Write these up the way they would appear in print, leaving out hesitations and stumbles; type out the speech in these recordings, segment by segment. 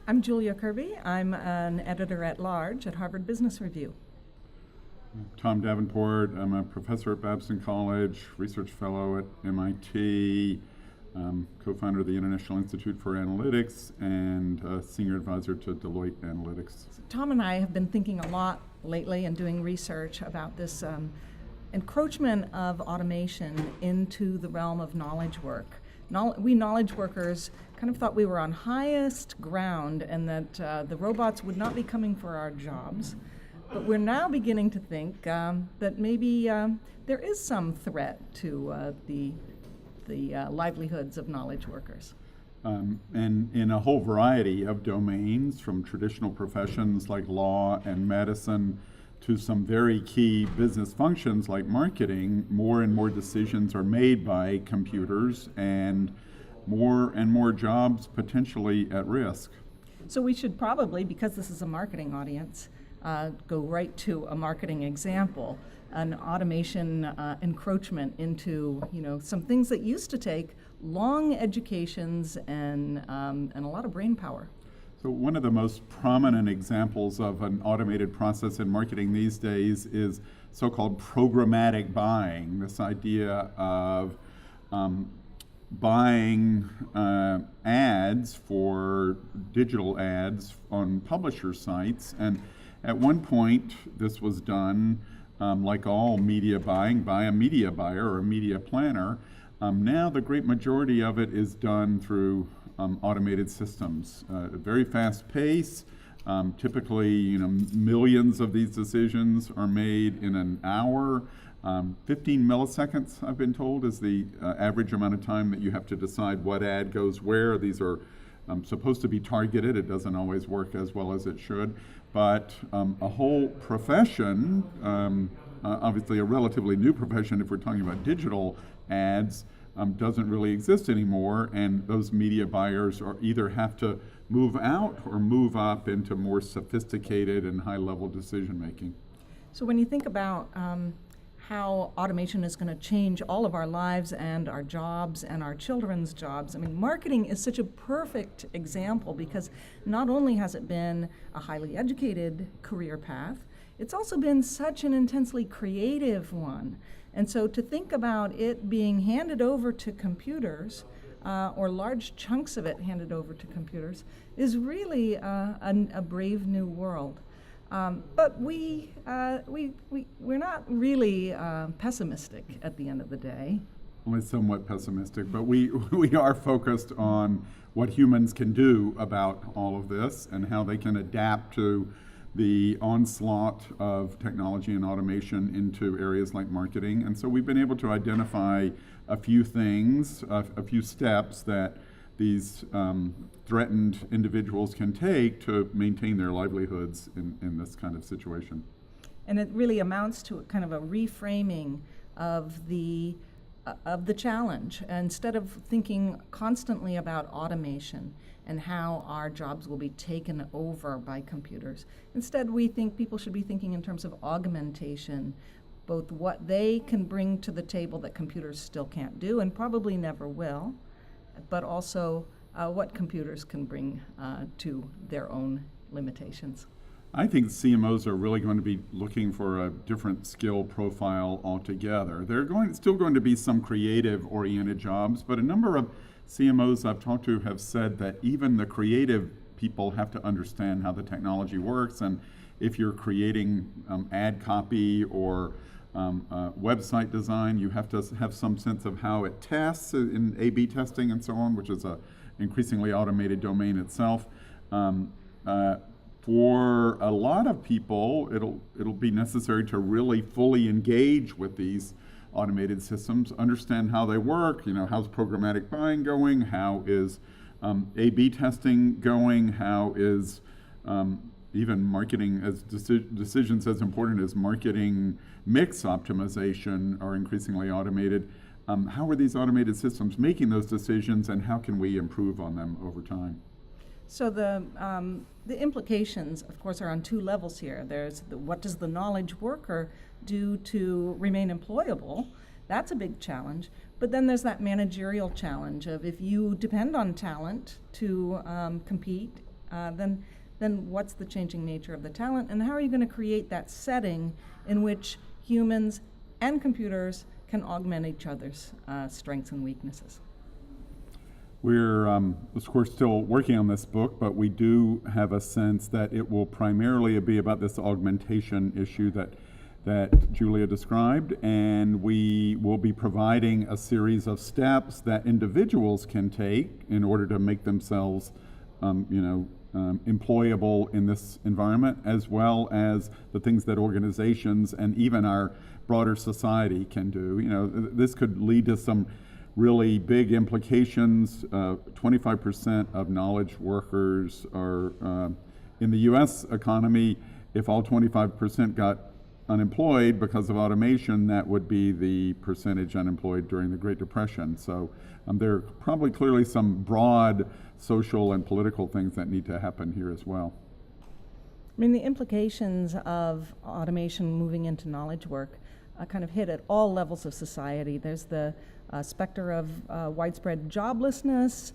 I'm Julia Kirby. I'm an editor-at-large at Harvard Business Review. Tom Davenport. I'm a professor at Babson College, research fellow at MIT, co-founder of the International Institute for Analytics, and senior advisor to Deloitte Analytics. So Tom and I have been thinking a lot lately and doing research about this encroachment of automation into the realm of knowledge work. We knowledge workers kind of thought we were on highest ground and that the robots would not be coming for our jobs. But we're now beginning to think that maybe there is some threat to the livelihoods of knowledge workers. And in a whole variety of domains, from traditional professions like law and medicine to some very key business functions like marketing, more and more decisions are made by computers and more jobs potentially at risk. So we should probably, because this is a marketing audience, go right to a marketing example, an automation encroachment into some things that used to take long educations and a lot of brain power. So one of the most prominent examples of an automated process in marketing these days is so-called programmatic buying, this idea of buying ads for digital ads on publisher sites. And at one point, this was done, like all media buying, by a media buyer or a media planner. Now the great majority of it is done through automated systems. At a very fast pace. Typically, millions of these decisions are made in an hour. 15 milliseconds, I've been told, is the average amount of time that you have to decide what ad goes where. These are supposed to be targeted. It doesn't always work as well as it should. But a whole profession, obviously a relatively new profession if we're talking about digital ads, doesn't really exist anymore, and those media buyers either have to move out or move up into more sophisticated and high-level decision making. So when you think about how automation is going to change all of our lives and our jobs and our children's jobs, I mean, marketing is such a perfect example because not only has it been a highly educated career path, it's also been such an intensely creative one. And so to think about it being handed over to computers, or large chunks of it handed over to computers, is really a brave new world. But we're not really pessimistic at the end of the day. Only somewhat pessimistic, but we are focused on what humans can do about all of this and how they can adapt to the onslaught of technology and automation into areas like marketing. And so we've been able to identify a few things, a few steps that these threatened individuals can take to maintain their livelihoods in this kind of situation. And it really amounts to kind of a reframing of the challenge. Instead of thinking constantly about automation and how our jobs will be taken over by computers, instead we think people should be thinking in terms of augmentation, both what they can bring to the table that computers still can't do and probably never will, but also what computers can bring to their own limitations. I think CMOs are really going to be looking for a different skill profile altogether. There are still going to be some creative-oriented jobs, but a number of CMOs I've talked to have said that even the creative people have to understand how the technology works, and if you're creating ad copy or website design, you have to have some sense of how it tests in A/B testing and so on, which is a increasingly automated domain itself. For a lot of people, it'll be necessary to really fully engage with these automated systems, understand how they work. How's programmatic buying going? How is A/B testing going? How is even marketing as decisions as important as marketing mix optimization are increasingly automated? How are these automated systems making those decisions, and how can we improve on them over time? So the implications, of course, are on two levels here. There's what does the knowledge worker do to remain employable? That's a big challenge. But then there's that managerial challenge of if you depend on talent to compete then what's the changing nature of the talent, and how are you going to create that setting in which humans and computers can augment each other's strengths and weaknesses? We're, of course, still working on this book, but we do have a sense that it will primarily be about this augmentation issue that Julia described, and we will be providing a series of steps that individuals can take in order to make themselves, employable in this environment, as well as the things that organizations and even our broader society can do. This could lead to some really big implications. 25% of knowledge workers are in the U.S. economy. If all 25% got unemployed because of automation, that would be the percentage unemployed during the Great Depression. So there are probably clearly some broad social and political things that need to happen here as well. I mean, the implications of automation moving into knowledge work kind of hit at all levels of society. There's the specter of widespread joblessness,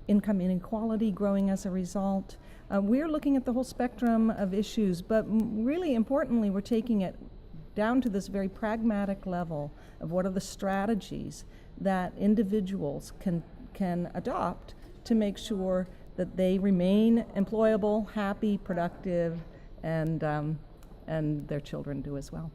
income inequality growing as a result. We're looking at the whole spectrum of issues, but really importantly, we're taking it down to this very pragmatic level of what are the strategies that individuals can adopt to make sure that they remain employable, happy, productive, and their children do as well.